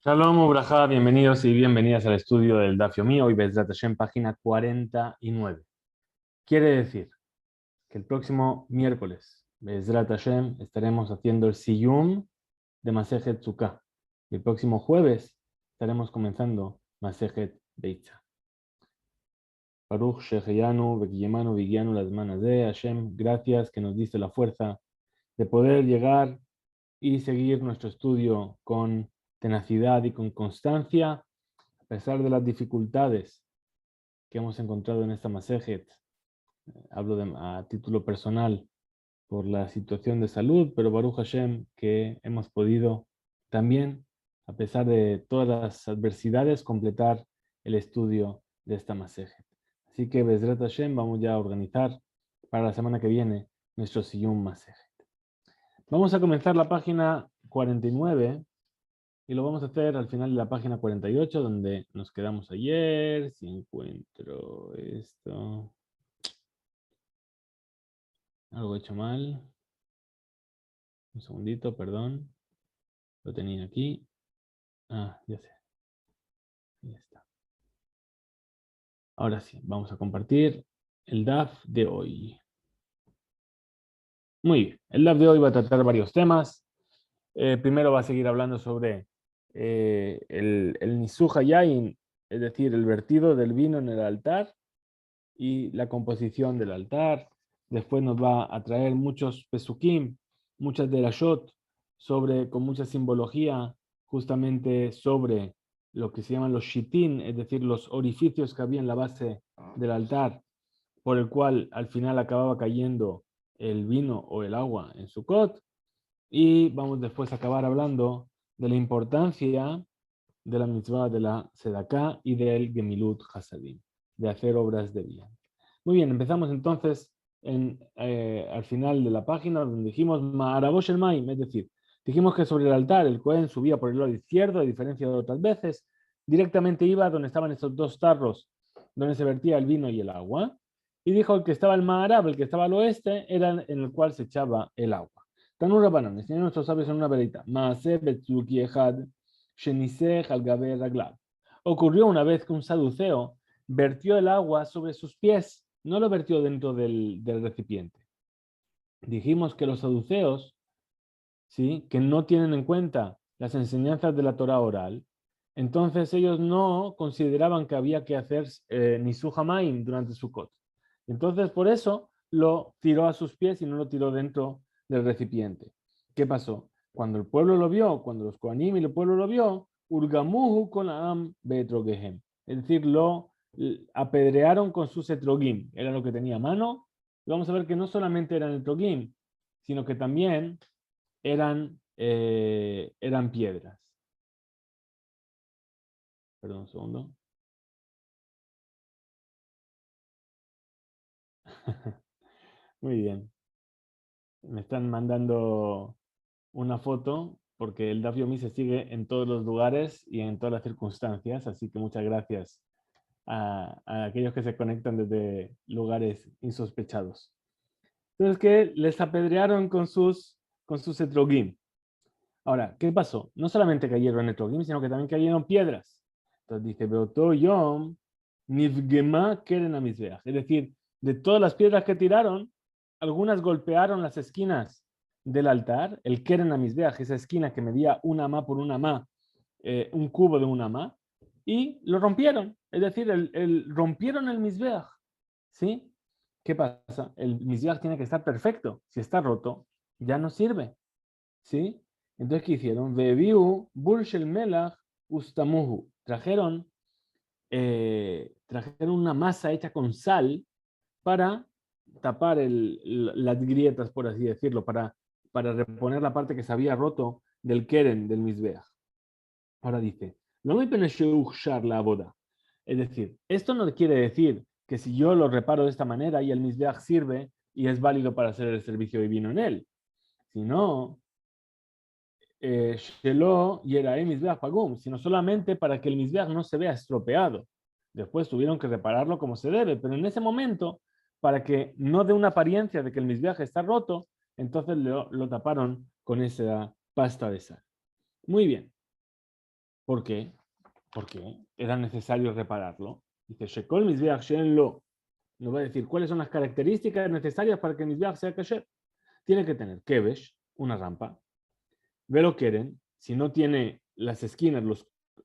Shalom Ubrajá, bienvenidos y bienvenidas al estudio del Daf Yomi, hoy Bezrat Hashem, página 49. Quiere decir que el próximo miércoles, Bezrat Hashem, estaremos haciendo el Siyum de Masejet Sukkah. Y el próximo jueves estaremos comenzando Masejet Beitza. Baruch Sheheyanu, Bekiyemanu, Vigianu, las manas de Hashem, gracias que nos diste la fuerza de poder llegar y seguir nuestro estudio con tenacidad y con constancia, a pesar de las dificultades que hemos encontrado en esta Masejet. Hablo a título personal por la situación de salud, pero Baruch Hashem que hemos podido también, a pesar de todas las adversidades, completar el estudio de esta Masejet. Así que Bezrat Hashem vamos ya a organizar para la semana que viene nuestro Siyum Masejet. Vamos a comenzar la página 49 y lo vamos a hacer al final de la página 48, donde nos quedamos ayer. Si encuentro esto. Algo hecho mal. Un segundito, perdón. Lo tenía aquí. Ah, ya sé. Ahí está. Ahora sí, vamos a compartir el DAF de hoy. Muy bien. El DAF de hoy va a tratar varios temas. Primero va a seguir hablando sobre el Nisuja Yain, es decir, el vertido del vino en el altar y la composición del altar. Después nos va a traer muchos pesukim, muchas derashot, con mucha simbología, justamente sobre lo que se llaman los shitin, es decir, los orificios que había en la base del altar, por el cual al final acababa cayendo el vino o el agua en Sukkot. Y vamos después a acabar hablando de la importancia de la mitzvah de la Sedaká y del Gemilut Hasadim, de hacer obras de bien. Muy bien, empezamos entonces al final de la página donde dijimos Ma'arabosh el Maim, es decir, dijimos que sobre el altar el Cohen subía por el lado izquierdo, a diferencia de otras veces, directamente iba donde estaban estos dos tarros, donde se vertía el vino y el agua, y dijo que estaba el Ma'arab, el que estaba al oeste, era en el cual se echaba el agua. Tanur Rabbanan, enseñan nuestros sabios en una verita, Maaseh Betzuki Echad, Shenisech al Gaber Raglav. Ocurrió una vez que un saduceo vertió el agua sobre sus pies, no lo vertió dentro del recipiente. Dijimos que los saduceos, ¿sí?, que no tienen en cuenta las enseñanzas de la Torah oral, entonces ellos no consideraban que había que hacer Nisuj Hamaim durante Sukkot. Entonces por eso lo tiró a sus pies y no lo tiró dentro del recipiente. ¿Qué pasó? Cuando el pueblo lo vio, cuando los Kohanim y el pueblo lo vio, Urgamuhu con Am Betrogehem. Es decir, lo apedrearon con sus etrogim. Era lo que tenía a mano. Y vamos a ver que no solamente eran etrogim, sino que también eran piedras. Perdón un segundo. Muy bien. Me están mandando una foto porque el Daf Yomi se sigue en todos los lugares y en todas las circunstancias, así que muchas gracias a aquellos que se conectan desde lugares insospechados. Entonces, que les apedrearon con sus etrogim. Ahora, ¿qué pasó? No solamente cayeron etrogim, sino que también cayeron piedras. Entonces dice, Beoto Yom Nivgema Keren Amizbeach. Es decir, de todas las piedras que tiraron, algunas golpearon las esquinas del altar, el Keren Amizbeach, esa esquina que medía una amá por una amá, un cubo de una amá, y lo rompieron. Es decir, rompieron el Mizbeach. ¿Sí? ¿Qué pasa? El Mizbeach tiene que estar perfecto. Si está roto, ya no sirve. ¿Sí? Entonces, ¿qué hicieron? Bebiu Burshel Melach Ustamuhu. Trajeron una masa hecha con sal para tapar las grietas, por así decirlo, para reponer la parte que se había roto del Keren, del Mizbeach. Ahora dice, no me penesheuchar la boda. Es decir, esto no quiere decir que si yo lo reparo de esta manera y el Mizbeach sirve y es válido para hacer el servicio divino en él, sino Shelo Yerae Mizbeach Pagum, sino solamente para que el Mizbeach no se vea estropeado. Después tuvieron que repararlo como se debe, pero en ese momento, para que no dé una apariencia de que el Mizbeach está roto, entonces lo taparon con esa pasta de sal. Muy bien. ¿Por qué? Porque era necesario repararlo. Dice, Shekol Mizbeach Shen Lo. Nos va a decir cuáles son las características necesarias para que el Mizbeach sea kasher. Tiene que tener Kevesh, una rampa. Velo Keren, si no tiene las esquinas,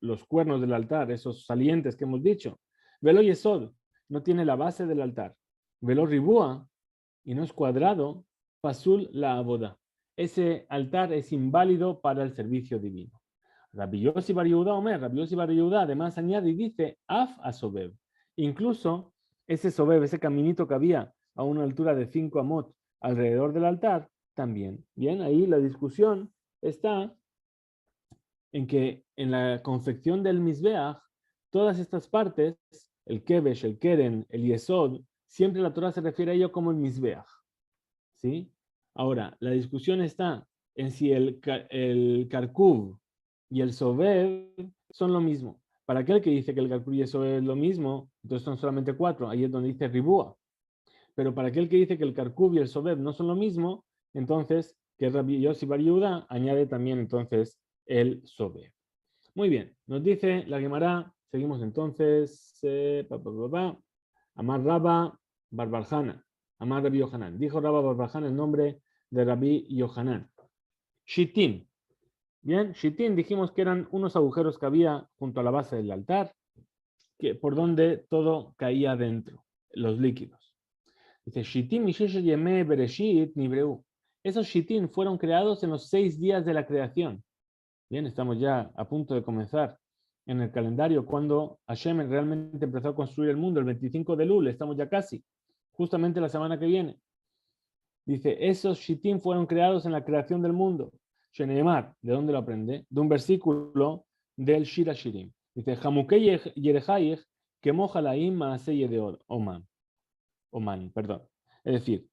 los cuernos del altar, esos salientes que hemos dicho. Velo Yesod, no tiene la base del altar. Velo Ribúa, y no es cuadrado. Pasul la aboda. Ese altar es inválido para el servicio divino. Rabbi Yossi Bar Yehuda Omer, Rabbi Yossi Bar Yehuda además añade y dice, Af a Sobev. Incluso ese Sobev, ese caminito que había a una altura de 5 amot alrededor del altar, también. Bien, ahí la discusión está en que en la confección del Mizbeach, todas estas partes, el Kevesh, el Keren, el Yesod, siempre la Torah se refiere a ello como el Mizbeach. ¿Sí? Ahora, la discusión está en si el Karkuv y el Sobev son lo mismo. Para aquel que dice que el Karkuv y el Sobev es lo mismo, entonces son solamente 4, ahí es donde dice Ribúa. Pero para aquel que dice que el Karkuv y el Sobev no son lo mismo, entonces, que Rabbi Yossi Bar Yehuda añade también entonces el Sobev. Muy bien, nos dice la Gemara, seguimos entonces, Amar Rabba Barbarjana, Amar Rabbi Yohanan. Dijo Rabba Barbarjana el nombre de Rabbi Yohanan. Shitin. Bien, Shitin dijimos que eran unos agujeros que había junto a la base del altar, por donde todo caía dentro, los líquidos. Dice, Shitin Mishesh Yeme Bereshit Nibreu. Esos Shitin fueron creados en los 6 días de la creación. Bien, estamos ya a punto de comenzar en el calendario cuando Hashem realmente empezó a construir el mundo, el 25 de Elul, estamos ya casi, justamente la semana que viene. Dice, esos Shittim fueron creados en la creación del mundo. Sheneemar, ¿de dónde lo aprende? De un versículo del Shira Shirim. Dice, Hamukei Yerejayich, que moja la Maaseye de Oman, perdón. Es decir,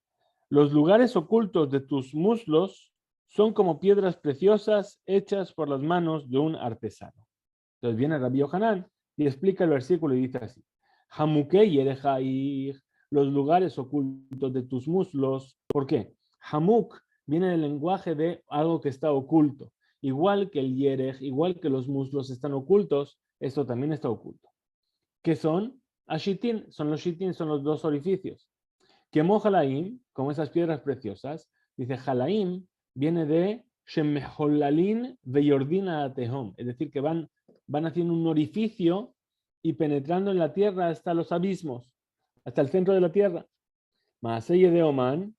los lugares ocultos de tus muslos son como piedras preciosas hechas por las manos de un artesano. Entonces viene Rabbi Yohanan y explica el versículo y dice así: Hamukei Yerejaich, los lugares ocultos de tus muslos. ¿Por qué? Hamuk viene del lenguaje de algo que está oculto. Igual que el Yerej, igual que los muslos están ocultos, esto también está oculto. ¿Qué son? Ashitin, son los shitin, son los dos orificios. Kemo Halaim, como esas piedras preciosas, dice Halaim, viene de Shemeholalin Veyordina Tehom, es decir, que van haciendo un orificio y penetrando en la tierra hasta los abismos, hasta el centro de la tierra. Maaseye de Oman,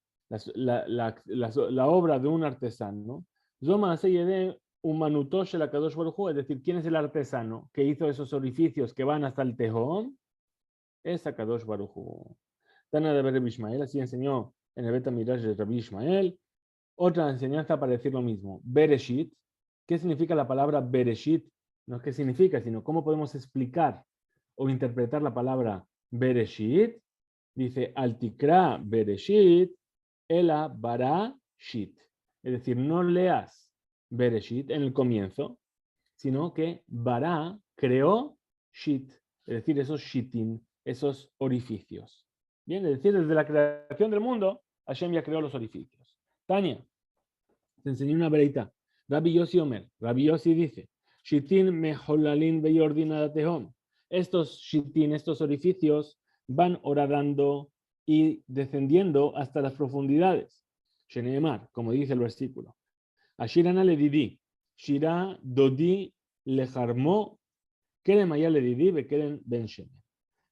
la obra de un artesano, Zomaaseye de Umanutosh el Akadosh Baruj Hu, es decir, ¿quién es el artesano que hizo esos orificios que van hasta el Tehom? Es Akadosh Baruj Hu. Tana de Rabbi Ishmael, así enseñó en el Beta Midrash de Rabbi Ishmael. Otra enseñanza para decir lo mismo. Bereshit. ¿Qué significa la palabra Bereshit? No es qué significa, sino cómo podemos explicar o interpretar la palabra Bereshit. Dice, Altikra Bereshit, Ela Bara Shit. Es decir, no leas Bereshit en el comienzo, sino que Bara creó Shit. Es decir, esos Shitin, esos orificios. Bien, es decir, desde la creación del mundo, Hashem ya creó los orificios. Tania, te enseñé una vereita. Rabbi Yossi Omer, Rabbi Yossi dice, Shitin meholalin beyordina tehom. Estos Shitin, estos orificios, van horadando y descendiendo hasta las profundidades. Sheneemar, como dice el versículo. Ashirana le didi, Shira dodi lejarmo, Keren maya le didi, bekeren ben shemen.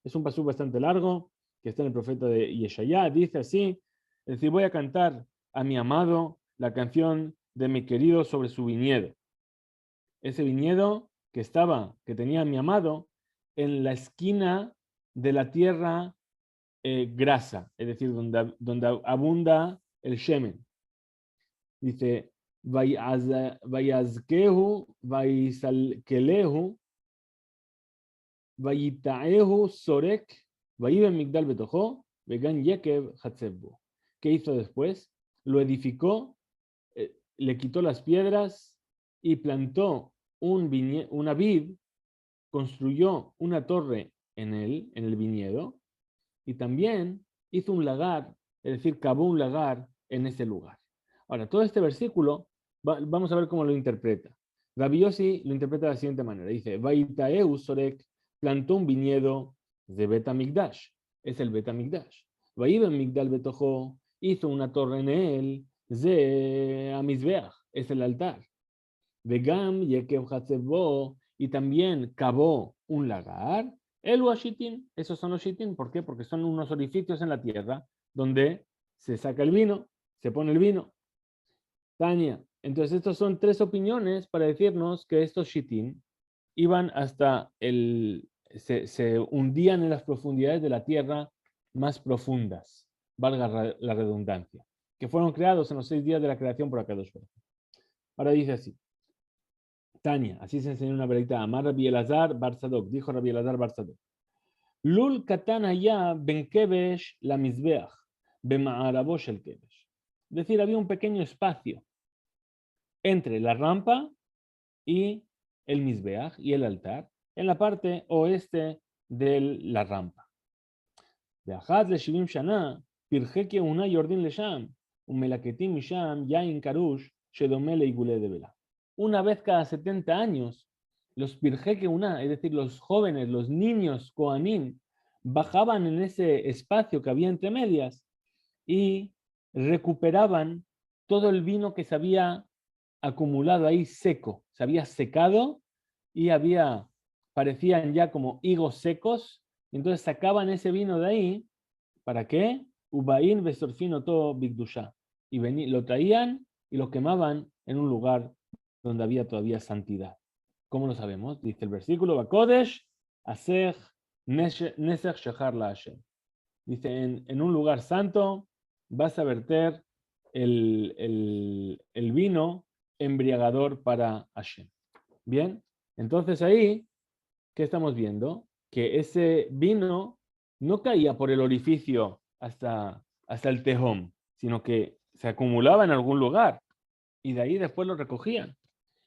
Es un pasú bastante largo, que está en el profeta de Yeshayá, dice así, es decir, voy a cantar a mi amado la canción de mi querido sobre su viñedo. Ese viñedo que tenía mi amado en la esquina de la tierra grasa, es decir, donde abunda el shemen. Dice, vayazkehu, vaysalkelehu, vayitaehu sorek, Migdal Betojo, Vegan Yekev Hatzebbo. ¿Qué hizo después? Lo edificó, le quitó las piedras y plantó una vid, construyó una torre en el viñedo, y también hizo un lagar, es decir, cavó un lagar en ese lugar. Ahora, todo este versículo, vamos a ver cómo lo interpreta. Rabbi Yossi lo interpreta de la siguiente manera. Dice, Vaitaeu Sorek plantó un viñedo de Bet Hamikdash. Es el Bet Hamikdash. Vaiben Migdal Betojo hizo una torre en él. Ze Amizbeach. Es el altar. Vegam Yekev Hatzebo. Y también cavó un lagar. El Washitin. Esos son los Shitin. ¿Por qué? Porque son unos orificios en la tierra donde se saca el vino, se pone el vino. Tania. Entonces, estas son tres opiniones para decirnos que estos Shitin iban hasta se hundían en las profundidades de la tierra más profundas, valga la redundancia, que fueron creados en los 6 días de la creación por Akadosh Baruj Hu. Ahora dice así, Tania, así se enseñó una veredita, Amar Rabbi Elazar Bar Tzadok, dijo Rabbi Elazar Bar Tzadok, Lul katan haya ben kebesh la mizbeach, bema'arabo shel kebesh. Es decir, había un pequeño espacio entre la rampa y el Mizbeach y el altar en la parte oeste de la rampa. ואחת ל-70 שנה פרחי כהונה יורדים לשם ומלקטים משם יין קרוש שדומה לעיגולי דבלה. Una vez cada 70 años, los pirjei keuná, es decir, los jóvenes, los niños kohanim, bajaban en ese espacio que había entre medias y recuperaban todo el vino que se había acumulado ahí seco, se había secado y parecían ya como higos secos, entonces sacaban ese vino de ahí, ¿para qué? Ubain besorfino todo bigdusha, y lo traían y lo quemaban en un lugar donde había todavía santidad. ¿Cómo lo sabemos? Dice el versículo, Bakodesh, Asech, Nesech Shechar la Hashem. Dice, en un lugar santo vas a verter el vino embriagador para Hashem. Bien, entonces ahí, ¿qué estamos viendo? Que ese vino no caía por el orificio hasta el tejón, sino que se acumulaba en algún lugar y de ahí después lo recogían.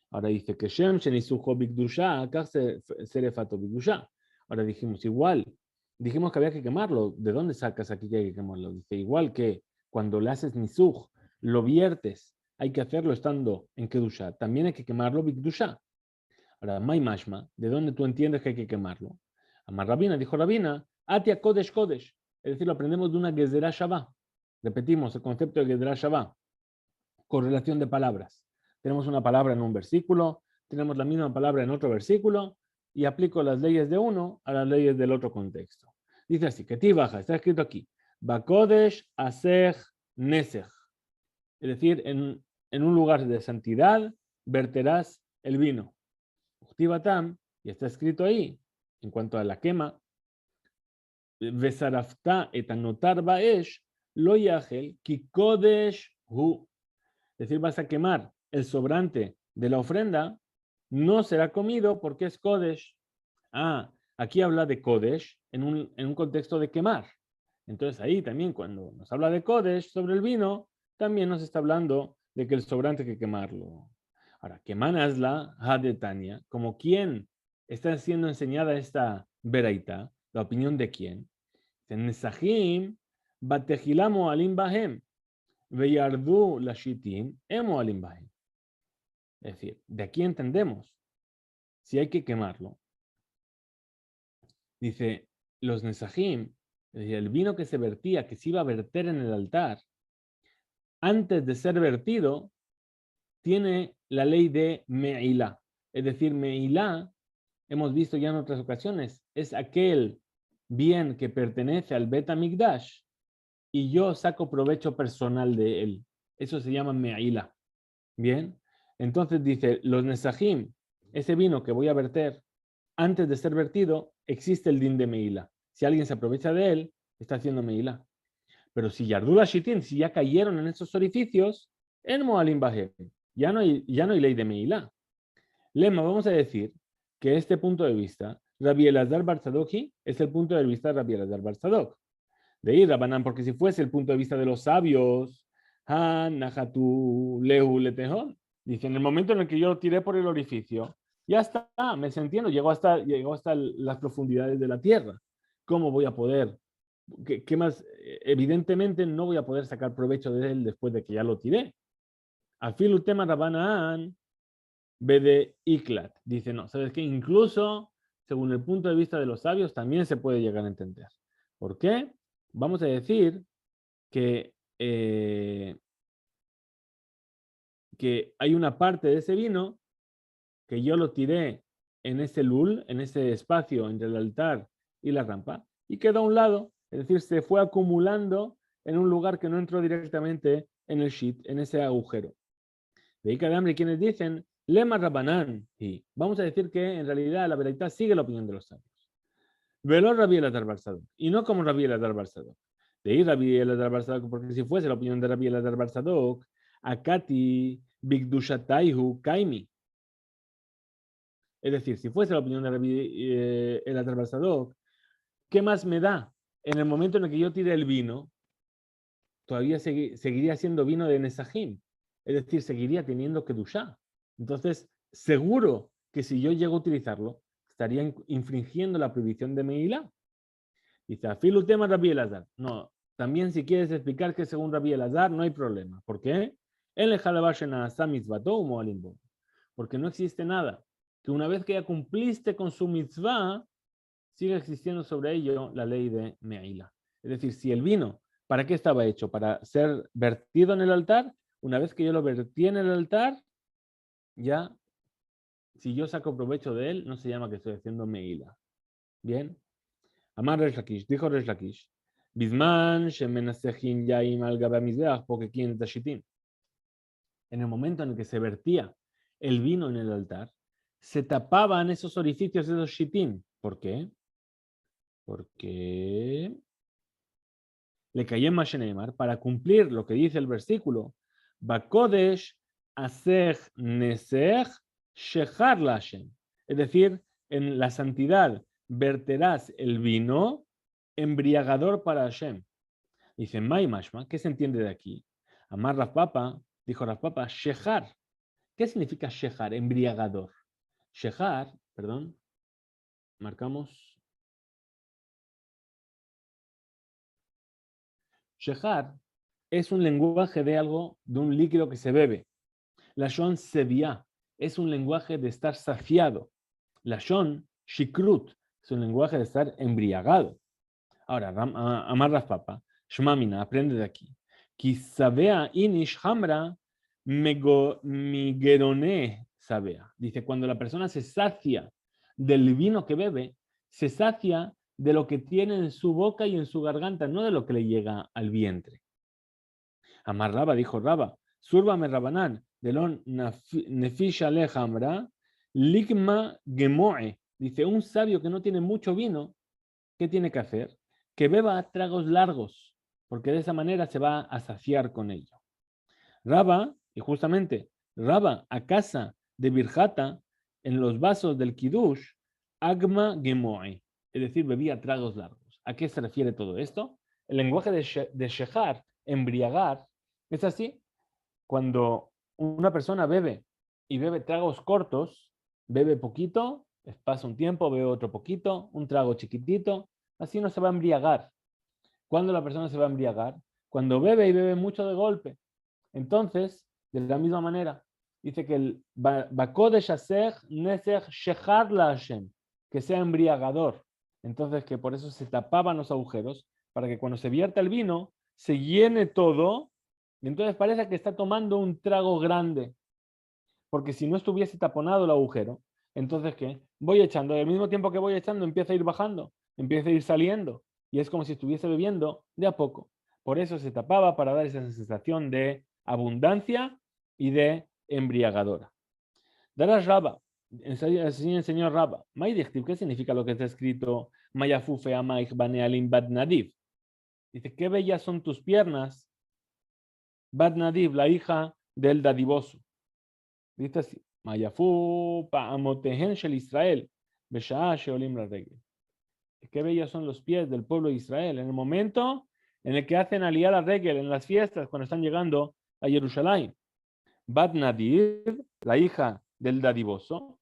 Ahora dice que Shem Shenisujo Bigdusha, acá Serefato Bigdusha. Ahora dijimos dijimos que había que quemarlo. ¿De dónde sacas aquí que hay que quemarlo? Dice igual que cuando le haces Nisuj, lo viertes, hay que hacerlo estando en Kedusha, también hay que quemarlo Bigdusha. Ahora, May Mashma, ¿de dónde tú entiendes que hay que quemarlo? Amar Rabina, dijo Rabina, Atia Kodesh Kodesh. Es decir, lo aprendemos de una Gezerah Shavá. Repetimos el concepto de Gezerah Shavá. Correlación de palabras. Tenemos una palabra en un versículo, tenemos la misma palabra en otro versículo, y aplico las leyes de uno a las leyes del otro contexto. Dice así, que ti baja, está escrito aquí, Bakodesh Asech Nesech. Es decir, en un lugar de santidad verterás el vino. Uchtibatam, y está escrito ahí, en cuanto a la quema, Vesarafta etanotar baesh, lo yachel, ki kodesh hu. Es decir, vas a quemar el sobrante de la ofrenda, no será comido porque es kodesh. Aquí habla de kodesh en un contexto de quemar. Entonces ahí también cuando nos habla de kodesh sobre el vino, también nos está hablando de que el sobrante hay que quemarlo. Ahora, kemanasla hadetania, como quien está siendo enseñada esta veraita, la opinión de quién. Nesahim batejilamo alim bahem. Veyardu la shitin emo alim bahem. Es decir, de aquí entendemos si hay que quemarlo. Dice, los nesajim, es decir, el vino que se vertía, que se iba a verter en el altar, antes de ser vertido, tiene la ley de Me'ilá. Es decir, Me'ilá, hemos visto ya en otras ocasiones, es aquel bien que pertenece al Bet Hamikdash y yo saco provecho personal de él. Eso se llama Me'ilá. Bien, entonces dice, los Nesajim, ese vino que voy a verter, antes de ser vertido, existe el din de Meilá. Si alguien se aprovecha de él, está haciendo Meilá. Pero si Yardula Shitin, si ya cayeron en esos orificios, en Moalim Bahem, ya no hay ley de Meilá. Lema, vamos a decir que este punto de vista, Rabbi Elazar Bar Tzadok, es el punto de vista de Rabbi Elazar Bar Tzadok. De ir, Rabanán, porque si fuese el punto de vista de los sabios, dice, en el momento en el que yo lo tiré por el orificio, ya está, me entiendo, llegó hasta las profundidades de la tierra. ¿Cómo voy a poder? ¿Qué más? Evidentemente no voy a poder sacar provecho de él después de que ya lo tiré. Al fin el tema Rabanán, Bede Iklat. Dice, no, ¿sabes qué? Incluso, según el punto de vista de los sabios, también se puede llegar a entender. ¿Por qué? Vamos a decir que, que hay una parte de ese vino que yo lo tiré en ese lul, en ese espacio entre el altar y la rampa, y quedó a un lado, es decir, se fue acumulando en un lugar que no entró directamente en el shit, en ese agujero. De ahí que hambre quienes dicen, lema rabanán, y vamos a decir que en realidad la verdad sigue la opinión de los sabios. Veló Rabbi Elazar bar Sadok, y no como Rabbi Elazar bar Sadok. De ahí Rabbi Elazar bar Sadok, porque si fuese la opinión de Rabbi Elazar bar Sadok, Akati Bigdushataihu Kaimi. Es decir, si fuese la opinión de Rabbi Elazar bar Sadok, ¿qué más me da? En el momento en el que yo tire el vino, todavía seguiría siendo vino de Nesajim. Es decir, seguiría teniendo Kedushá. Entonces, seguro que si yo llego a utilizarlo, estaría infringiendo la prohibición de Meilá. Dice, afilu tema Rabbi Elazar. No, también si quieres explicar que según Rabbi Elazar, no hay problema. ¿Por qué? Porque no existe nada que una vez que ya cumpliste con su mitzvah, sigue existiendo sobre ello la ley de Meila. Es decir, si el vino, ¿para qué estaba hecho? Para ser vertido en el altar. Una vez que yo lo vertí en el altar, ya, si yo saco provecho de él, no se llama que estoy haciendo Meila. Bien. Amar Resh Lakish, dijo Resh Lakish, Bisman shemenasejin yaim al gaba mizbeach porque quien tashitin. En el momento en el que se vertía el vino en el altar, se tapaban esos orificios de los shitim. ¿Por qué? Porque le cayó en Mashenemar para cumplir lo que dice el versículo, Bakodesh asech nesech shechar lashem. Es decir, en la santidad verterás el vino embriagador para Hashem. Dice, Mai Mashma, ¿qué se entiende de aquí? Amar Rav Papa, dijo Rav Papa, shechar. ¿Qué significa shechar? Embriagador. Shechar, perdón, marcamos. Shechar es un lenguaje de algo, de un líquido que se bebe. Lashon Seviá es un lenguaje de estar saciado. Lashon Shikrut es un lenguaje de estar embriagado. Ahora, Amar Rav Papa, Shmamina, aprende de aquí. Kisabea inish hamra migerone sabea. Dice, cuando la persona se sacia del vino que bebe, se sacia de lo que tiene en su boca y en su garganta, no de lo que le llega al vientre. Amar Raba, dijo Raba, Surba me Rabanán, delon nefish alejamra, ligma gemoe. Dice, un sabio que no tiene mucho vino, ¿qué tiene que hacer? Que beba tragos largos, porque de esa manera se va a saciar con ello. Raba, y justamente Raba a casa de Birjata, en los vasos del Kiddush, agma gemoe, es decir, bebía tragos largos. ¿A qué se refiere todo esto? El lenguaje de shechar, embriagar, es así. Cuando una persona bebe y bebe tragos cortos, bebe poquito, pasa un tiempo, bebe otro poquito, un trago chiquitito, así no se va a embriagar. ¿Cuándo la persona se va a embriagar? Cuando bebe y bebe mucho de golpe. Entonces, de la misma manera, dice que el Bakodesh Asech Nesech Shechar la Hashem, que sea embriagador. Entonces, que por eso se tapaban los agujeros, para que cuando se vierta el vino, se llene todo, y entonces parece que está tomando un trago grande. Porque si no estuviese taponado el agujero, entonces, ¿qué? Voy echando, y al mismo tiempo que voy echando, empieza a ir bajando, empieza a ir saliendo, y es como si estuviese bebiendo de a poco. Por eso se tapaba para dar esa sensación de abundancia y de embriagadora. Darash Rabba, así enseñó Rabba. ¿Qué significa lo que está escrito? Mayafufe amaich banealim bad nadiv. Dice, qué bellas son tus piernas, Bad Nadiv, la hija del dadivoso. Dice así, Mayafu pa'amotehen shel Israel, besha'a sheolim la regel. Qué bellos son los pies del pueblo de Israel en el momento en el que hacen aliyah la regel en las fiestas cuando están llegando a Jerusalén. Bat Nadiv, la hija del dadivoso,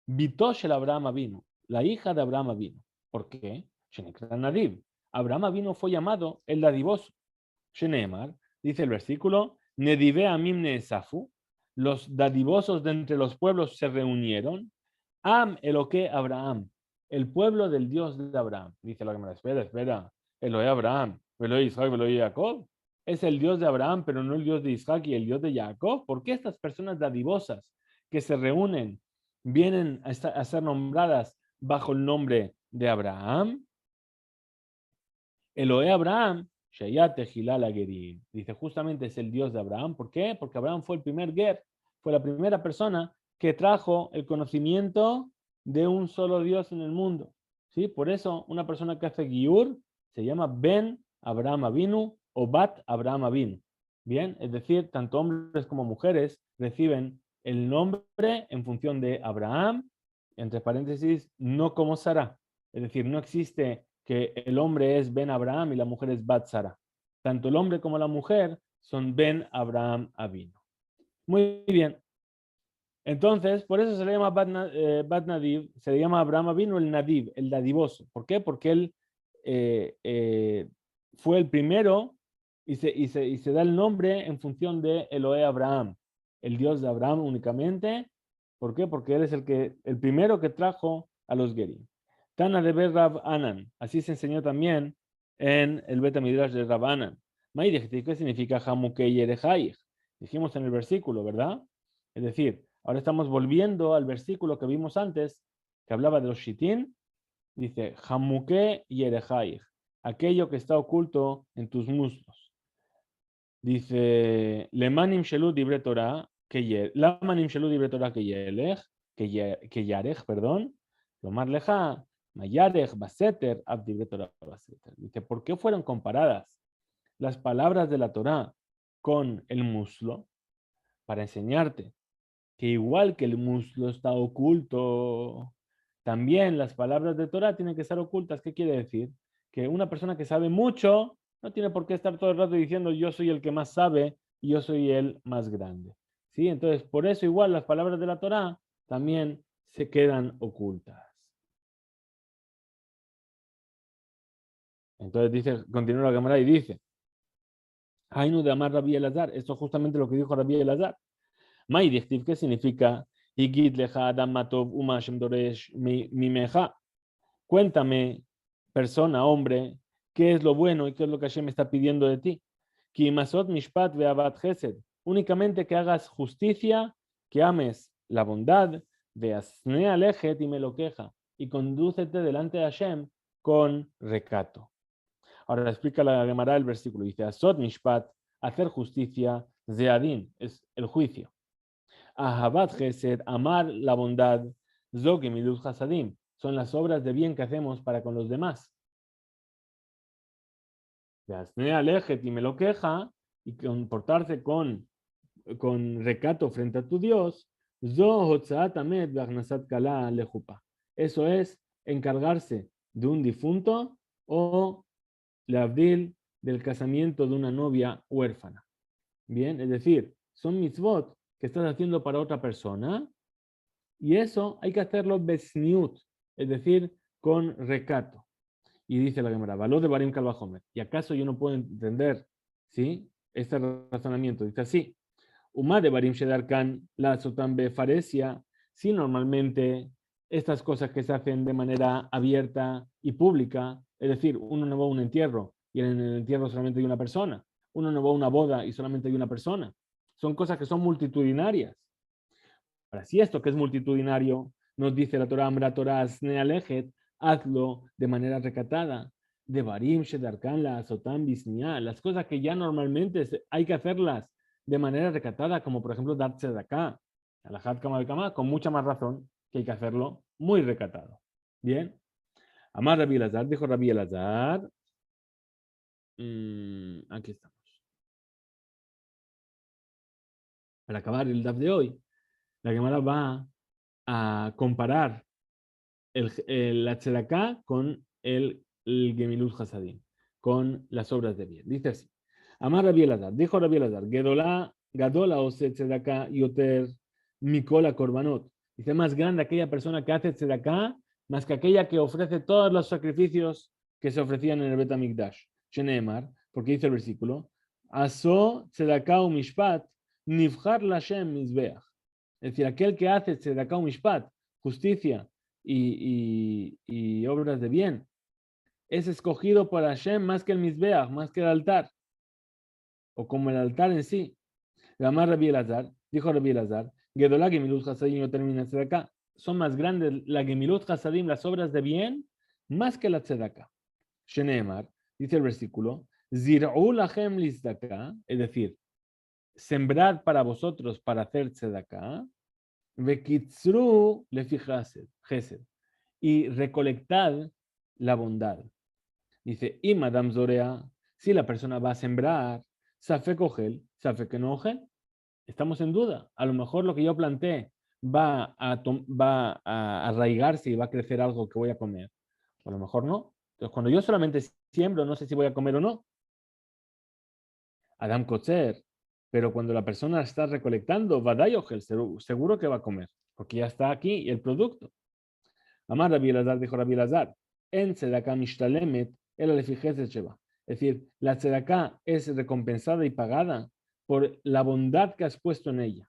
Bitosh el Abraham vino, la hija de Abraham vino. ¿Por qué? Shenekra Nadiv. Abraham vino fue llamado el dadivoso. Sheneemar, dice el versículo, Nedive amim neesafu, los dadivosos de entre los pueblos se reunieron. Am Eloque Abraham, el pueblo del Dios de Abraham. Dice la Gemara, espera. Elohe Abraham, Elohe Isaac, Elohe Jacob. Es el Dios de Abraham, pero no el Dios de Isaac y el Dios de Jacob. ¿Por qué estas personas dadivosas que se reúnen vienen a ser nombradas bajo el nombre de Abraham? Elohe Abraham, Sheyat Tehilal Gerim. Dice, justamente es el Dios de Abraham. ¿Por qué? Porque Abraham fue el primer ger, fue la primera persona que trajo el conocimiento de un solo Dios en el mundo. ¿Sí? Por eso una persona que hace Giur se llama Ben Abraham Avinu o Bat Abraham Avinu. Bien, es decir, tanto hombres como mujeres reciben el nombre en función de Abraham, entre paréntesis, no como Sara. Es decir, no existe que el hombre es Ben Abraham y la mujer es Bat Sara. Tanto el hombre como la mujer son Ben Abraham Avinu. Muy bien. Entonces, por eso se le llama Bat Nadiv, se le llama Abraham Avinu el Nadiv, el dadivoso. ¿Por qué? Porque él fue el primero y se da el nombre en función de Elohe Abraham, el Dios de Abraham únicamente. ¿Por qué? Porque él es el primero que trajo a los Gerim. Tana de Ber Rav Anan, así se enseñó también en el Bet Midrash de Rav Anan. ¿Qué significa Hamukei Yerejayich? Dijimos en el versículo, ¿verdad? Es decir, ahora estamos volviendo al versículo que vimos antes, que hablaba de los Shitin. Dice, Hamuke Yerejayich, aquello que está oculto en tus muslos. Dice, Lemanim Shelu Dibre Torah, Lamanim Shelu Dibre Torah que Yarech, perdón, Lomar Leja, Mayarech, Baseter, Abdibre Torah, Baseter. Dice, ¿por qué fueron comparadas las palabras de la Torah con el muslo? Para enseñarte que igual que el muslo está oculto, también las palabras de Torah tienen que estar ocultas. ¿Qué quiere decir? Que una persona que sabe mucho no tiene por qué estar todo el rato diciendo yo soy el que más sabe y yo soy el más grande. ¿Sí? Entonces, por eso igual las palabras de la Torah también se quedan ocultas. Entonces dice, continúa la cámara y dice, Hainu de amar Rabbi Elazar, esto es justamente lo que dijo Rabbi Elazar. Maidichtiv, ¿qué significa? Higid leja adam matov uma shem doresh mimeja. Cuéntame, persona, hombre, qué es lo bueno y qué es lo que Hashem está pidiendo de ti. Ki masot mishpat ve'avat chesed. Únicamente que hagas justicia, que ames la bondad, ve'asne alechet y me lo queja, y condúcete delante de Hashem con recato. Ahora explica la Gemara el versículo. Dice, asot mishpat, hacer justicia, zeadin, es el juicio. Ahabat Gesed, amar la bondad, Zog y Milut Hasadim, son las obras de bien que hacemos para con los demás. Alejet y me lo queja, y comportarse con recato frente a tu Dios, eso es encargarse de un difunto o l'avdil del casamiento de una novia huérfana. Bien, es decir, son mitzvot que estás haciendo para otra persona y eso hay que hacerlo besniut, es decir, con recato. Y dice la Gemara, valor de Barim Kalvajomer. ¿Y acaso yo no puedo entender, ¿sí?, este razonamiento? Dice así, Umá de Barim Shedarkan la Sotambe Faresia, si normalmente estas cosas que se hacen de manera abierta y pública, es decir, uno no va a un entierro y en el entierro solamente hay una persona, uno no va a una boda y solamente hay una persona, son cosas que son multitudinarias. Ahora, si esto que es multitudinario nos dice la Torah, Amra Torah Asne Alejet, hazlo de manera recatada. De Barim, Shedarkan, la Azotam, Bisnia, las cosas que ya normalmente hay que hacerlas de manera recatada, como por ejemplo dar tzedakah, alajat kama de kama, con mucha más razón que hay que hacerlo muy recatado. Bien. Amar Rabbi Elazar, dijo Rabbi Elazar. Aquí estamos. Para acabar el DAF de hoy, la Gemara va a comparar la tzedakah con el Gemilut Hasadim, con las obras de bien. Dice así. Amar Rabbi Elazar, dijo Rabbi Elazar, Gadola ose tzedakah yoter mikola korbanot. Dice, más grande aquella persona que hace tzedakah, más que aquella que ofrece todos los sacrificios que se ofrecían en el Bet HaMikdash. Sheneemar, porque dice el versículo, Aso tzedakah u mishpat, Nifjar Lashem Mizbeach. Es decir, aquel que hace tzedakah mishpat, justicia y obras de bien, es escogido por Hashem más que el Mizbeach, más que el altar, o como el altar en sí. Gamar Rabbi Elazar, dijo Rabbi Elazar, Gedolá Gemilut Hasadim no termina tzedakah. Son más grandes la Gemilut Hasadim, las obras de bien, más que la tzedakah. Sheneemar, dice el versículo, Zir'u lachem lizdakah, es decir, sembrad para vosotros para hacer tzedakah, vekitzru lefi chesed, y recolectad la bondad. Dice, y Madame Zorea, si la persona va a sembrar, safe cogel, safe que no ogel, estamos en duda. A lo mejor lo que yo planté va a arraigarse y va a crecer algo que voy a comer. O a lo mejor no. Entonces, cuando yo solamente siembro, no sé si voy a comer o no. Adam Kotzer, pero cuando la persona está recolectando, Vadai Ogel, seguro que va a comer, porque ya está aquí el producto. Amar Rabbi Elazar, dijo Rabbi Elazar, en tzedakah mishtalemet, el alefijes sheba. Es decir, la tzedakah es recompensada y pagada por la bondad que has puesto en ella.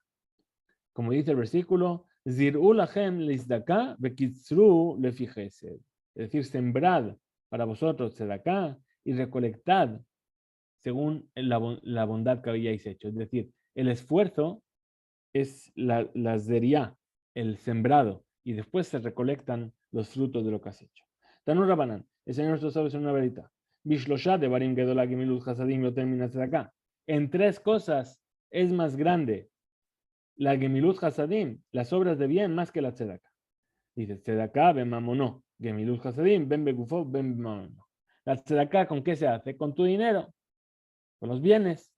Como dice el versículo, Zir'u lachem lizdakah vekitzru lefi chesed. Es decir, sembrad para vosotros tzedakah y recolectad según la bondad que habíais hecho. Es decir, el esfuerzo es la zeria, el sembrado, y después se recolectan los frutos de lo que has hecho. Tanur Rabanan, el Señor nuestro sabe es una verita. Bishlosha de Barim Gedolah Gemilut Hasadim lo terminas de acá. En tres cosas es más grande la Gemilut Hasadim, las obras de bien, más que la tzedakah. Dice, tzedakah ben mamonó, Gemilut Hasadim ben begufo ben mamonó. La tzedakah, ¿con qué se hace? Con tu dinero, con los bienes.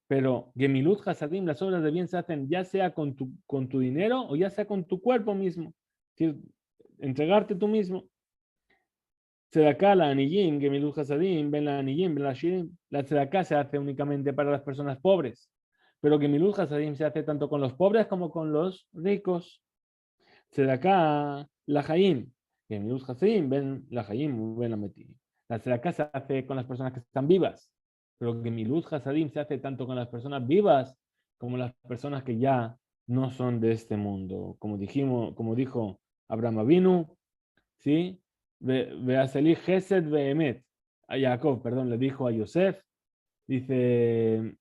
Pero Gemilut Hasadim, las obras de bien se hacen ya sea con tu dinero o ya sea con tu cuerpo mismo. Es decir, entregarte tú mismo. Tzedakah la aniyim, Gemilut Hasadim, ben la aniyim, ben la shirim. La tzedakah se hace únicamente para las personas pobres. Pero Gemilut Hasadim se hace tanto con los pobres como con los ricos. Tzedakah la hayim, Gemilut Hasadim, ben la hayim, ben la metim. La tzedakah se hace con las personas que están vivas. Pero Gemilut Hasadim se hace tanto con las personas vivas como las personas que ya no son de este mundo. Como dijo Abraham Avinu, ¿sí? Veaseli Gesed Behemet. A Jacob, perdón, le dijo a Yosef, dice,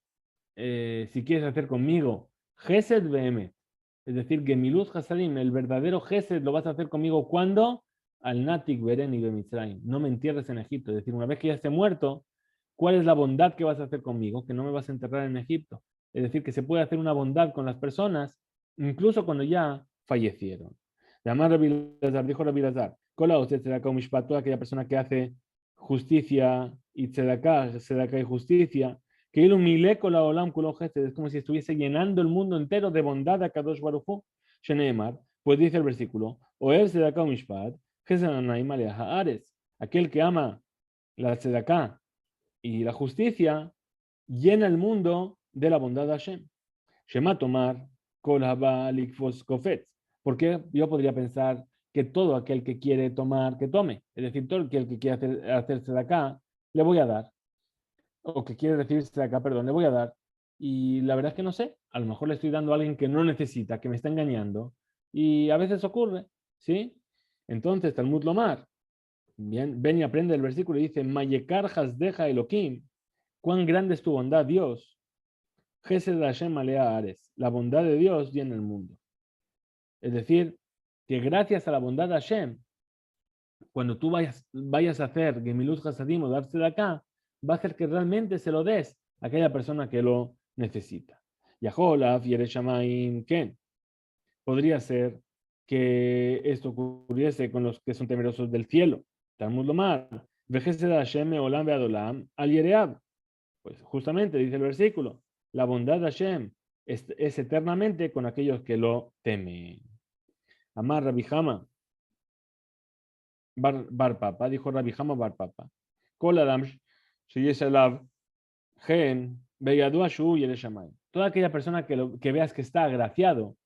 si quieres hacer conmigo Gesed Behemet, es decir, Gemilut Hasadim, el verdadero Gesed lo vas a hacer conmigo cuando al Natik Bereni Bemitzrayim, no me entierres en Egipto, es decir, una vez que ya esté muerto, ¿cuál es la bondad que vas a hacer conmigo? Que no me vas a enterrar en Egipto. Es decir, que se puede hacer una bondad con las personas, incluso cuando ya fallecieron. Llamar Rabbi Elazar, dijo Rabbi Elazar, Kola usted tzedakah mishpat, toda aquella persona que hace justicia y tzedakah y justicia, que él humilé con la olam kulo gesed, es como si estuviese llenando el mundo entero de bondad a Kadosh Baruj Hu, Sheneemar, pues dice el versículo, Oel tzedakah mishpat, gesed anaim aleh haaretz, aquel que ama la tzedakah y la justicia llena el mundo de la bondad de Hashem. Shema tomar kol haba likfos kofetz. Porque yo podría pensar que todo aquel que quiere tomar, que tome. Es decir, todo aquel que quiere hacerse de acá, le voy a dar. O que quiere recibirse de acá, perdón, le voy a dar. Y la verdad es que no sé. A lo mejor le estoy dando a alguien que no necesita, que me está engañando. Y a veces ocurre, ¿sí? Entonces, Talmud Lomar, bien, ven y aprende el versículo y dice, Mayekar hasdeja Elohim, cuán grande es tu bondad, Dios. Gesed Hashem alea ares, la bondad de Dios llena el mundo. Es decir, que gracias a la bondad de Hashem, cuando tú vayas a hacer Gemilut Hasadim o darse de acá, va a hacer que realmente se lo des a aquella persona que lo necesita. Yaholaf y Ereshamaim Ken. Podría ser que esto ocurriese con los que son temerosos del cielo. Talmud Lomar, Vejesed Hashem Olam Beadolam al Yereab. Pues justamente dice el versículo, la bondad de Hashem es eternamente con aquellos que lo temen. Amar Rabbi Hama bar Papa, dijo Rabbi Hama bar Papa. Kol Adam sheyesh alav gen beyadu ashu yereshamayim. Toda aquella persona que veas que está agraciado,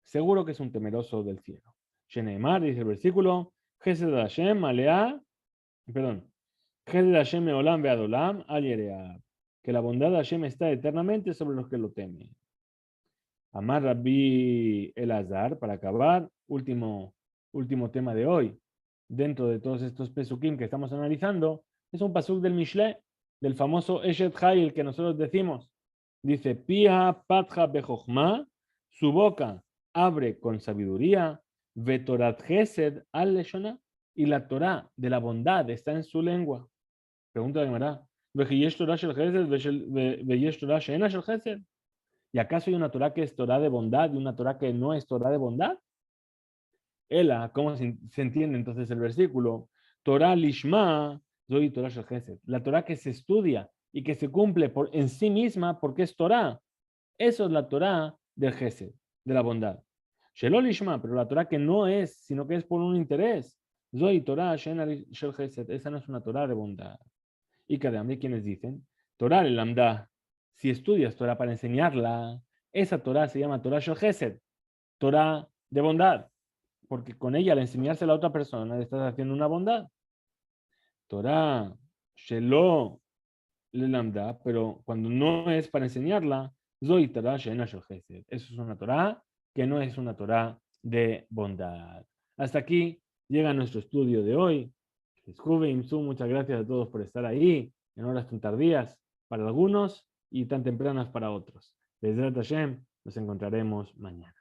seguro que es un temeroso del cielo. Sheneemar, dice el versículo, Gesed Hashem alea, perdón, Gesed Hashem meolam beadolam al yereab. Que la bondad de Hashem está eternamente sobre los que lo temen. Amar Rabbi Elazar, para acabar, último tema de hoy, dentro de todos estos pesukim que estamos analizando, es un pasuk del Mishle, del famoso Eshet Chayil que nosotros decimos. Dice, Pia patja bejochma, su boca abre con sabiduría, vetorat gesed al leshona, y la Torah de la bondad está en su lengua. Pregunta de Gemara, ¿veyesh Torah shel gesed, veyesh Torah she'ena shel gesed? ¿Y acaso hay una Torah que es Torah de bondad y una Torah que no es Torah de bondad? Ela, ¿cómo se entiende entonces el versículo? Torah lishma, zoy Torah shel gesed. La Torah que se estudia y que se cumple en sí misma porque es Torah. Eso es la Torah del gesed, de la bondad. Shelo lishma, pero la Torah que no es, sino que es por un interés. Zoy Torah shel gesed. Esa no es una Torah de bondad. Y cada vez quienes dicen, Torah el lambda, si estudias Torah para enseñarla, esa Torah se llama Torah shel gesed, Torah de bondad, porque con ella al enseñársela a otra persona le estás haciendo una bondad. Torah shelo le lambda, pero cuando no es para enseñarla, zoy Torah she'ena shel gesed. Eso es una Torah que no es una Torah de bondad. Hasta aquí llega nuestro estudio de hoy. Muchas gracias a todos por estar ahí en horas tan tardías para algunos y tan tempranas para otros. Desde Hashem nos encontraremos mañana.